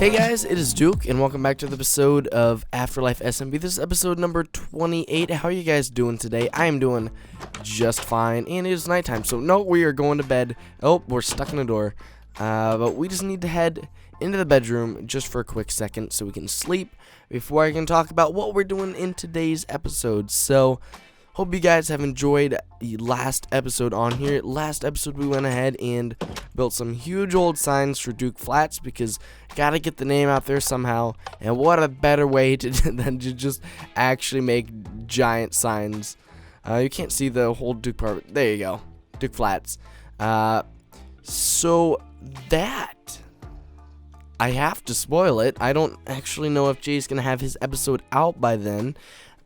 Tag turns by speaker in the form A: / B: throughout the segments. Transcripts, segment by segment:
A: Hey guys, it is Duke, and welcome back to the episode of Afterlife SMP. This is episode number 28. How are you guys doing today? I am doing just fine, and it is nighttime, so no, we are going to bed. Oh, we're stuck in the door, but we just need to head into the bedroom just for a quick second so we can sleep before I can talk about what we're doing in today's episode. So, hope you guys have enjoyed the last episode on here. Last episode we went ahead and built some huge old signs for Duke Flats because gotta get the name out there somehow. And what a better way than to just actually make giant signs. You can't see the whole Duke part. There you go, Duke Flats. So that I have to spoil it. I don't actually know if Jay's gonna have his episode out by then.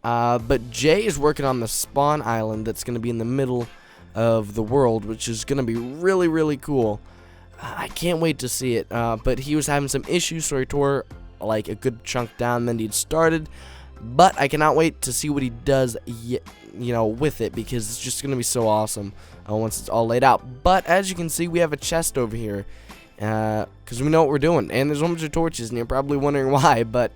A: But Jay is working on the spawn island that's going to be in the middle of the world, which is going to be really, really cool. I can't wait to see it. But he was having some issues, so he tore like a good chunk down than he'd started. But I cannot wait to see what he does, with it, because it's just going to be so awesome once it's all laid out. But as you can see, we have a chest over here because we know what we're doing. And there's a bunch of torches, and you're probably wondering why, but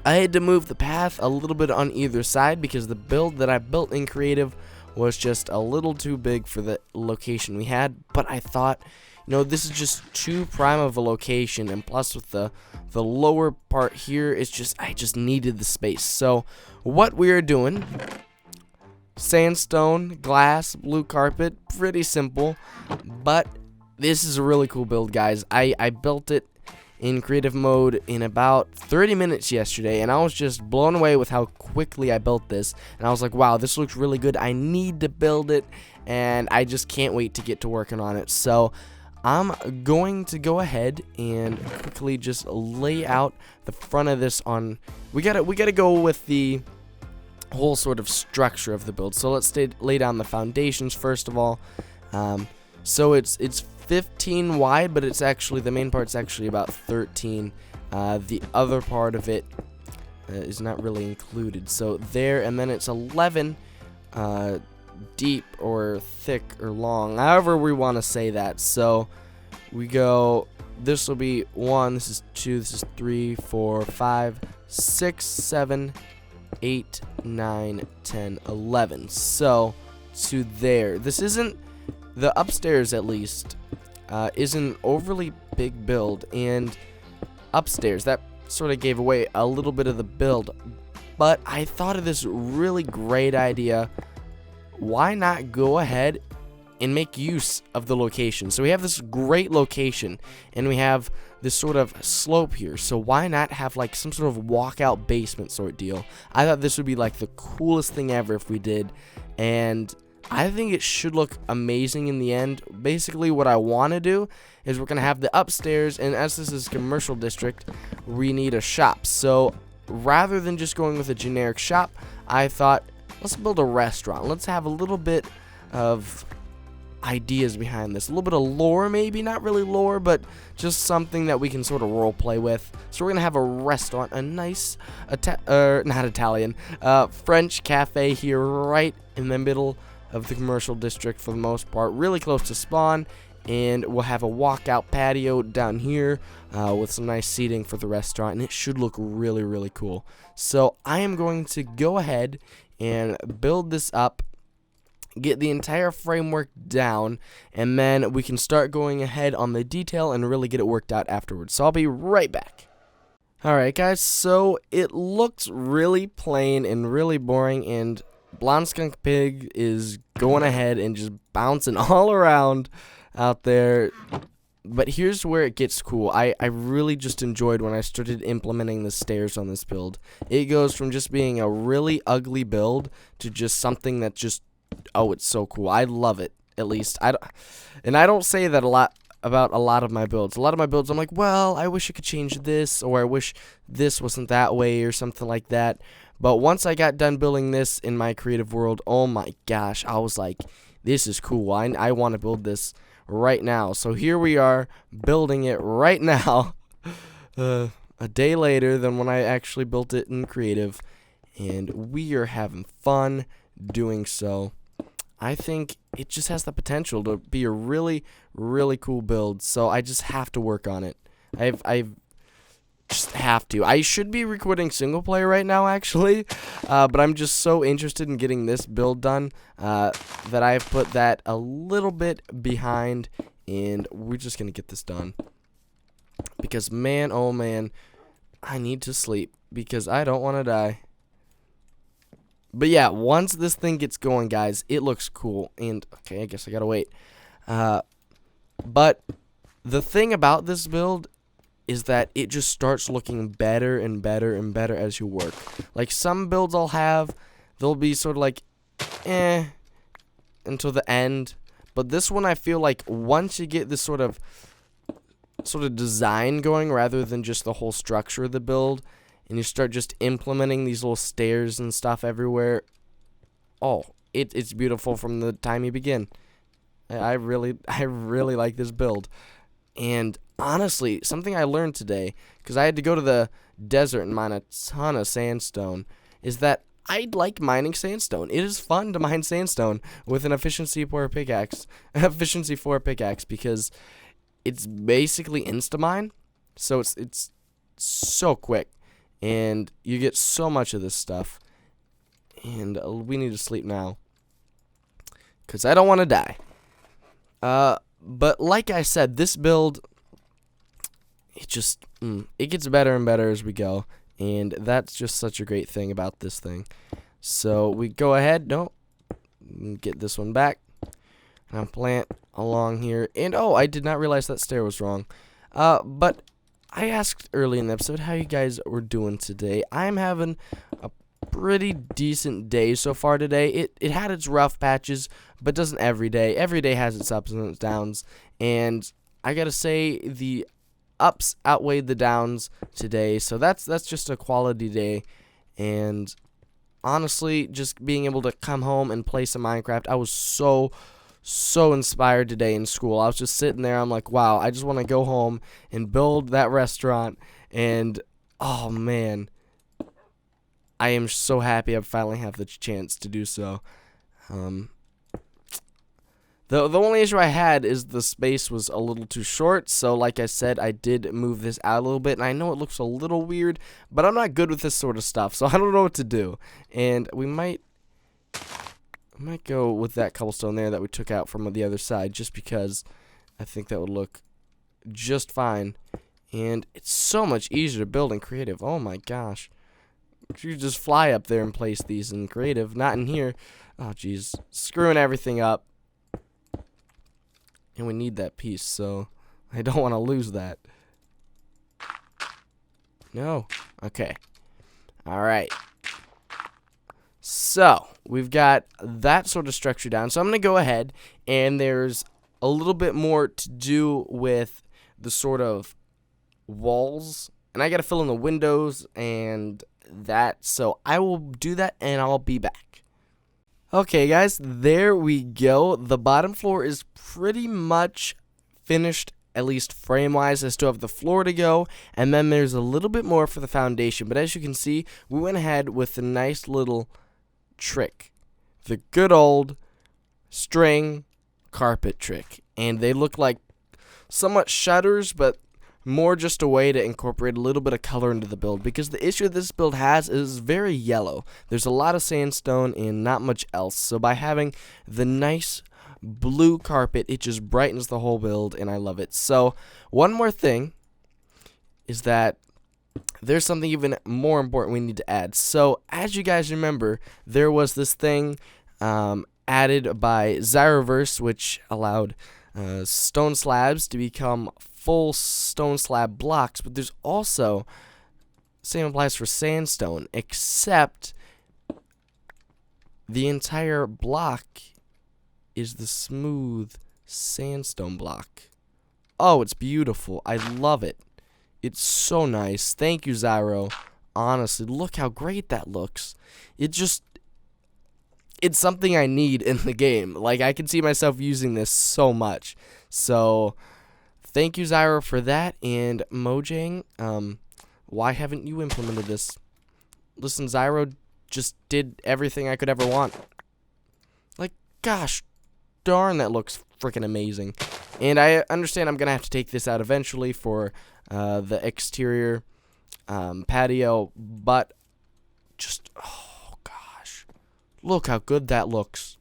A: I had to move the path a little bit on either side because the build that I built in creative was just a little too big for the location we had. But I thought, this is just too prime of a location, and plus with the lower part here, I just needed the space. So what we are doing, sandstone, glass, blue carpet, pretty simple, but this is a really cool build, guys. I built it in creative mode in about 30 minutes yesterday, and I was just blown away with how quickly I built this, and I was like, wow, this looks really good. I need to build it, and I just can't wait to get to working on it. So I'm going to go ahead and quickly just lay out the front of this on. We gotta go with the whole sort of structure of the build. So let's lay down the foundations first of all. So it's 15 wide, but it's actually, the main part's actually about 13. The other part of it is not really included. So there, and then it's 11 deep or thick or long, however we want to say that. So we go, this will be 1, this is 2, this is 3, 4, 5, 6, 7, 8, 9, 10, 11. So to there. This isn't, the upstairs at least, is an overly big build, and upstairs, that sort of gave away a little bit of the build, but I thought of this really great idea. Why not go ahead and make use of the location? So we have this great location, and we have this sort of slope here, so why not have like some sort of walkout basement sort of deal? I thought this would be like the coolest thing ever if we did, and I think it should look amazing in the end. Basically, what I want to do is we're going to have the upstairs, and as this is commercial district, we need a shop. So rather than just going with a generic shop, I thought, let's build a restaurant. Let's have a little bit of ideas behind this. A little bit of lore, maybe. Not really lore, but just something that we can sort of role play with. So we're going to have a restaurant, a nice, not Italian, French cafe here right in the middle of the commercial district for the most part, really close to spawn, and we'll have a walkout patio down here with some nice seating for the restaurant, and it should look really, really cool. So I am going to go ahead and build this up, get the entire framework down, and then we can start going ahead on the detail and really get it worked out afterwards. So I'll be right back. Alright guys, so it looks really plain and really boring, and Blonde Skunk Pig is going ahead and just bouncing all around out there. But here's where it gets cool. I really just enjoyed when I started implementing the stairs on this build. It goes from just being a really ugly build to just something that just, oh, it's so cool. I love it, at least. I don't say that a lot about a lot of my builds. A lot of my builds, I'm like, well, I wish I could change this, or I wish this wasn't that way, or something like that. But once I got done building this in my creative world, oh my gosh, I was like, this is cool. I want to build this right now. So here we are building it right now, a day later than when I actually built it in creative, and we are having fun doing so. I think it just has the potential to be a really, really cool build, so I just have to work on it. I've just have to. I should be recording single player right now, actually, but I'm just so interested in getting this build done that I've put that a little bit behind, and we're just gonna get this done. Because man, oh man, I need to sleep because I don't want to die. But yeah, once this thing gets going, guys, it looks cool. And okay, I guess I gotta wait. But the thing about this build is that it just starts looking better and better and better as you work. Like some builds I'll have, they'll be sort of like, until the end. But this one I feel like once you get this sort of design going rather than just the whole structure of the build, and you start just implementing these little stairs and stuff everywhere, oh, it's beautiful from the time you begin. I really like this build. And honestly, something I learned today, because I had to go to the desert and mine a ton of sandstone, is that I like mining sandstone. It is fun to mine sandstone with an efficiency 4 pickaxe, because it's basically insta-mine, so it's so quick, and you get so much of this stuff. And we need to sleep now, because I don't want to die. But like I said, this build, it gets better and better as we go, and that's just such a great thing about this thing. So we go ahead, get this one back, and I'll plant along here. And oh, I did not realize that stair was wrong. But I asked early in the episode how you guys were doing today. I'm having a pretty decent day so far today. It had its rough patches, but doesn't every day. Every day has its ups and its downs, and I gotta say the ups outweighed the downs today, so that's just a quality day. And honestly, just being able to come home and play some Minecraft, I was so inspired today in school. I was just sitting there, I'm like, wow, I just want to go home and build that restaurant, and oh man, I am so happy I finally have the chance to do so. The only issue I had is the space was a little too short, so like I said, I did move this out a little bit, and I know it looks a little weird, but I'm not good with this sort of stuff, so I don't know what to do. And we might go with that cobblestone there that we took out from the other side, just because I think that would look just fine. And it's so much easier to build in creative. Oh my gosh. You just fly up there and place these in creative, not in here. Oh jeez, screwing everything up. And we need that piece, so I don't want to lose that. No. Okay. Alright. So, we've got that sort of structure down. So I'm going to go ahead, and there's a little bit more to do with the sort of walls. And I got to fill in the windows and that. So I will do that, and I'll be back. Okay, guys, there we go. The bottom floor is pretty much finished, at least frame-wise. I still have the floor to go, and then there's a little bit more for the foundation. But as you can see, we went ahead with a nice little trick, the good old string carpet trick. And they look like somewhat shutters, but more just a way to incorporate a little bit of color into the build, because the issue this build has is very yellow. There's a lot of sandstone and not much else, so by having the nice blue carpet, it just brightens the whole build, and I love it. So one more thing is that there's something even more important we need to add. So as you guys remember, there was this thing added by Zyroverse, which allowed stone slabs to become full stone slab blocks, but there's also, same applies for sandstone, except the entire block is the smooth sandstone block. Oh, it's beautiful. I love it. It's so nice. Thank you, Zyro. Honestly, look how great that looks. It's something I need in the game. Like, I can see myself using this so much. So thank you, Zyro, for that. And Mojang, why haven't you implemented this? Listen, Zyro just did everything I could ever want. Like, gosh darn, that looks freaking amazing. And I understand I'm going to have to take this out eventually for the exterior patio, but just, oh gosh, look how good that looks.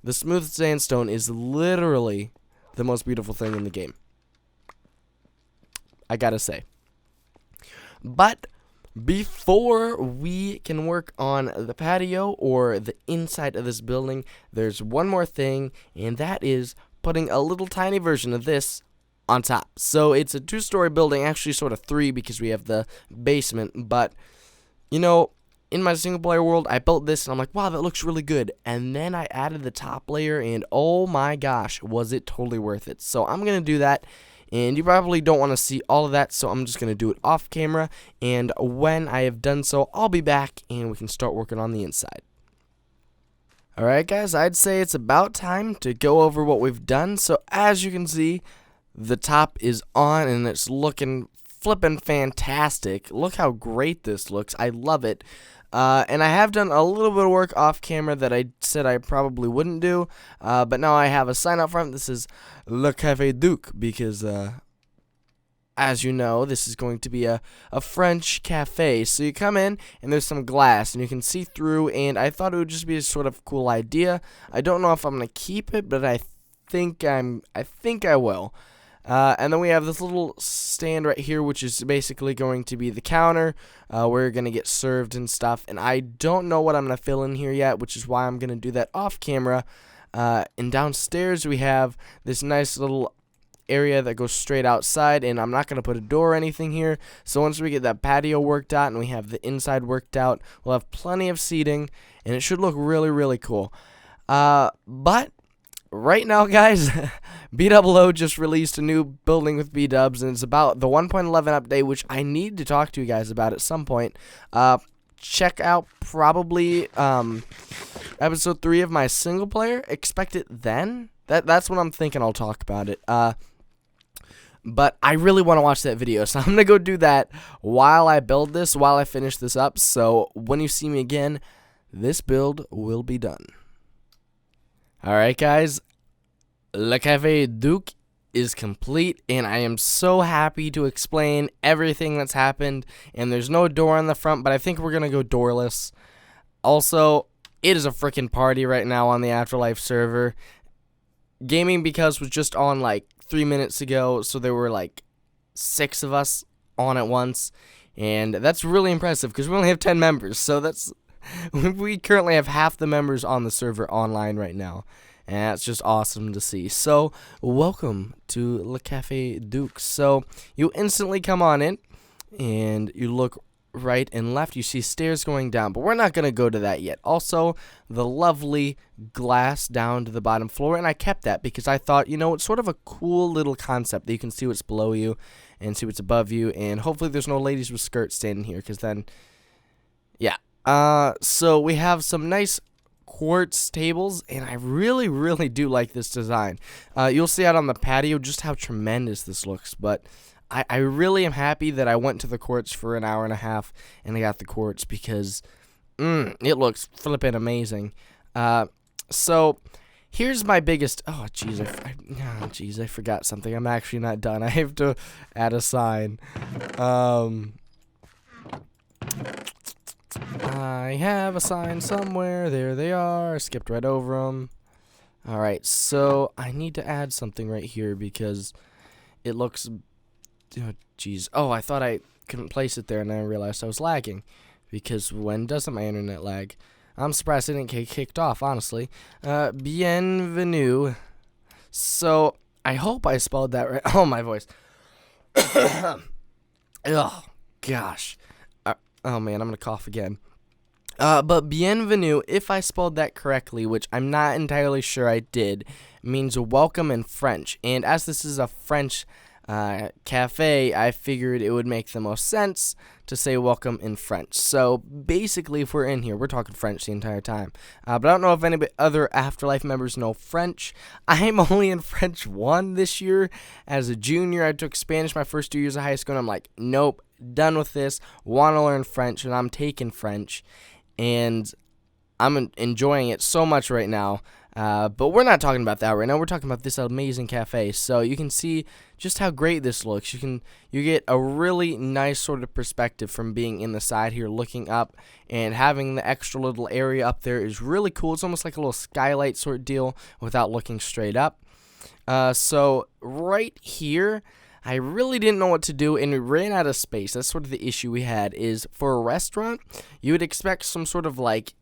A: The smooth sandstone is literally the most beautiful thing in the game, I gotta say. But before we can work on the patio or the inside of this building, there's one more thing, and that is putting a little tiny version of this on top. So it's a 2-story building, actually sort of 3 because we have the basement, but you know, in my single player world, I built this and I'm like, wow, that looks really good. And then I added the top layer and oh my gosh, was it totally worth it. So I'm going to do that. And you probably don't want to see all of that, so I'm just going to do it off camera. And when I have done so, I'll be back and we can start working on the inside. Alright guys, I'd say it's about time to go over what we've done. So as you can see, the top is on and it's looking flippin' fantastic. Look how great this looks. I love it. And I have done a little bit of work off camera that I said I probably wouldn't do, but now I have a sign up front. This is Le Café Duke because, as you know, this is going to be a French cafe. So you come in and there's some glass and you can see through, and I thought it would just be a sort of cool idea. I don't know if I'm gonna keep it, but I think I will. And then we have this little stand right here, which is basically going to be the counter where you're going to get served and stuff. And I don't know what I'm going to fill in here yet, which is why I'm going to do that off camera. And downstairs we have this nice little area that goes straight outside, and I'm not going to put a door or anything here. So once we get that patio worked out and we have the inside worked out, we'll have plenty of seating, and it should look really, really cool. But right now, guys, BWO just released a new building with B-dubs, and it's about the 1.11 update, which I need to talk to you guys about at some point. Check out probably episode 3 of my single player. Expect it then. That's when I'm thinking I'll talk about it. But I really want to watch that video, so I'm going to go do that while I build this, while I finish this up. So when you see me again, this build will be done. Alright guys, Le Café Duke is complete, and I am so happy to explain everything that's happened. And there's no door on the front, but I think we're going to go doorless. Also, it is a freaking party right now on the Afterlife server. Gaming Because was just on like 3 minutes ago, so there were like 6 of us on at once. And that's really impressive because we only have 10 members, so that's... We currently have half the members on the server online right now, and that's just awesome to see. So, welcome to Le Café Duke. So, you instantly come on in, and you look right and left. You see stairs going down, but we're not going to go to that yet. Also, the lovely glass down to the bottom floor, and I kept that because I thought, you know, it's sort of a cool little concept that you can see what's below you and see what's above you, and hopefully there's no ladies with skirts standing here, because then, yeah. So we have some nice quartz tables, and I really, really do like this design. You'll see out on the patio just how tremendous this looks, but I really am happy that I went to the quartz for an hour and a half, and I got the quartz because, it looks flippin' amazing. So here's my biggest, oh, jeez, I forgot something. I'm actually not done. I have to add a sign. I have a sign somewhere. There they are. I skipped right over them. Alright, so I need to add something right here because it looks... Oh, jeez. Oh, I thought I couldn't place it there, and then I realized I was lagging. Because when doesn't my internet lag? I'm surprised I didn't get kicked off, honestly. Bienvenue. So, I hope I spelled that right. Oh, my voice. Oh, gosh. Oh man, I'm gonna cough again. But bienvenue, if I spelled that correctly, which I'm not entirely sure I did, means welcome in French. And as this is a French cafe, I figured it would make the most sense to say welcome in French. So basically, if we're in here, we're talking French the entire time. But I don't know if any other Afterlife members know French. I'm only in French 1 this year. As a junior, I took Spanish my first 2 years of high school, and I'm like, nope, done with this. Want to learn French, and I'm taking French. And I'm enjoying it so much right now. But we're not talking about that right now. We're talking about this amazing cafe. So you can see just how great this looks. You get a really nice sort of perspective from being in the side here, looking up, and having the extra little area up there is really cool. It's almost like a little skylight sort of deal without looking straight up. So right here, I really didn't know what to do, and we ran out of space. That's sort of the issue we had. Is for a restaurant, you would expect some sort of like,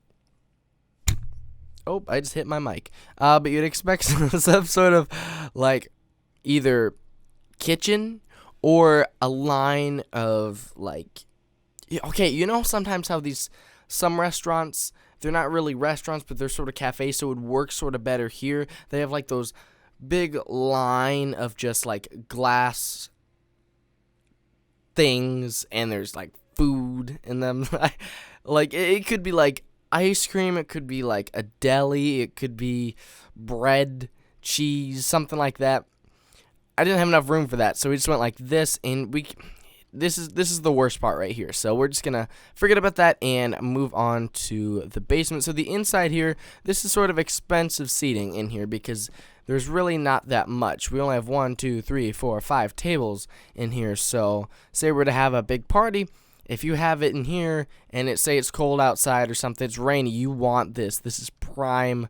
A: oh, I just hit my mic. But you'd expect some sort of like either kitchen or a line of like, okay, you know sometimes how some restaurants, they're not really restaurants, but they're sort of cafes, so it would work sort of better here. They have like those big line of just like glass things, and there's like food in them. Like it could be like ice cream, it could be like a deli, it could be bread, cheese, something like that. I didn't have enough room for that, so we just went like this, and this is the worst part right here. So we're just gonna forget about that and move on to the basement. So the inside here, this is sort of expensive seating in here because there's really not that much. We only have 1, 2, 3, 4, 5 tables in here. So say we're to have a big party, if you have it in here and it's cold outside or something, it's rainy, you want this. This is prime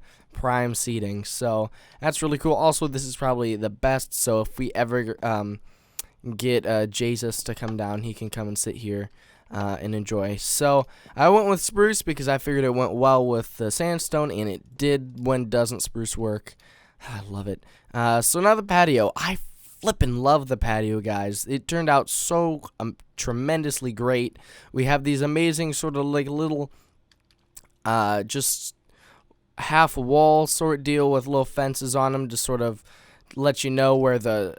A: seating. So that's really cool. Also, this is probably the best. So if we ever get Jesus to come down, he can come and sit here and enjoy. So I went with spruce because I figured it went well with the sandstone, and it did when doesn't spruce work. I love it. So now the patio. I flippin' love the patio, guys. It turned out so tremendously great. We have these amazing sort of like little just half wall sort of deal with little fences on them to sort of let you know where the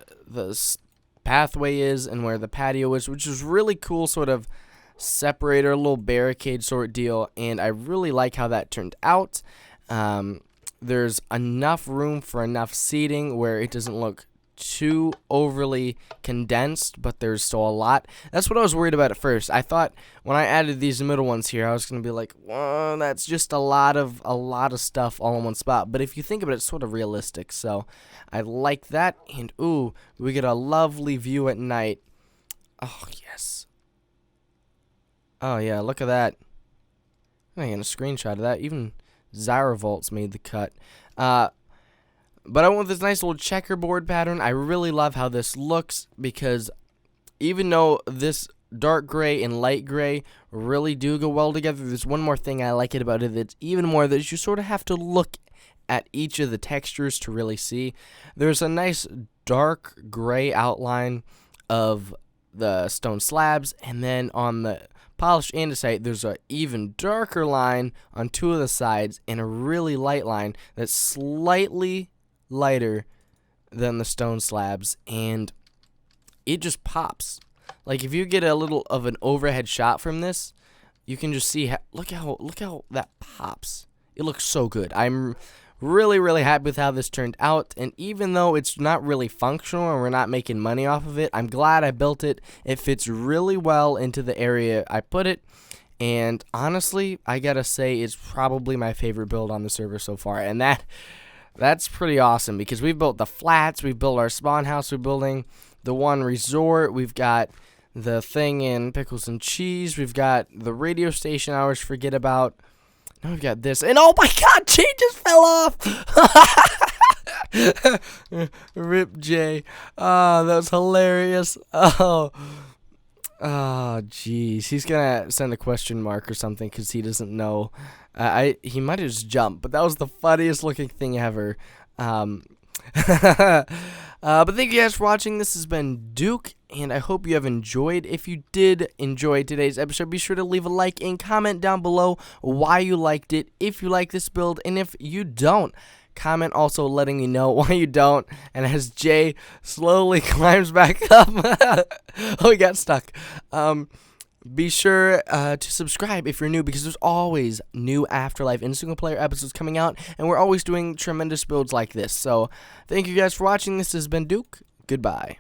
A: pathway is and where the patio is, which is really cool, sort of separator, a little barricade sort of deal, and I really like how that turned out. There's enough room for enough seating where it doesn't look too overly condensed, but there's still a lot. That's what I was worried about at first. I thought when I added these middle ones here, I was gonna be like, well, that's just a lot of stuff all in one spot. But if you think about it, it's sort of realistic. So I like that. And ooh, we get a lovely view at night. Oh yes. Oh yeah, look at that. I'm gonna screenshot of that. Even Zyrovolts made the cut. But I want this nice little checkerboard pattern. I really love how this looks because even though this dark gray and light gray really do go well together, there's one more thing I like about it that's even more that you sort of have to look at each of the textures to really see. There's a nice dark gray outline of the stone slabs, and then on the polished andesite, there's a even darker line on 2 of the sides and a really light line that's slightly lighter than the stone slabs, and it just pops. Like if you get a little of an overhead shot from this, you can just see look how that pops. It looks so good. I'm really happy with how this turned out, and even though it's not really functional and we're not making money off of it, I'm glad I built it. It fits really well into the area I put it, and honestly, I gotta say it's probably my favorite build on the server so far, and that's pretty awesome because we've built the flats, we've built our spawn house, we're building the one resort, we've got the thing in pickles and cheese, we've got the radio station I always forget about. Now we've got this, and oh my god, Jay just fell off! Rip Jay. Oh, that was hilarious. Oh, jeez. He's gonna send a question mark or something because he doesn't know. He might have just jumped, but that was the funniest looking thing ever. But thank you guys for watching. This has been Duke, and I hope you have enjoyed. If you did enjoy today's episode, be sure to leave a like and comment down below why you liked it, if you like this build, and if you don't, comment also letting me know why you don't. And as Jay slowly climbs back up, oh, he got stuck. Be sure to subscribe if you're new, because there's always new Afterlife and single player episodes coming out, and we're always doing tremendous builds like this. So thank you guys for watching. This has been Duke. Goodbye.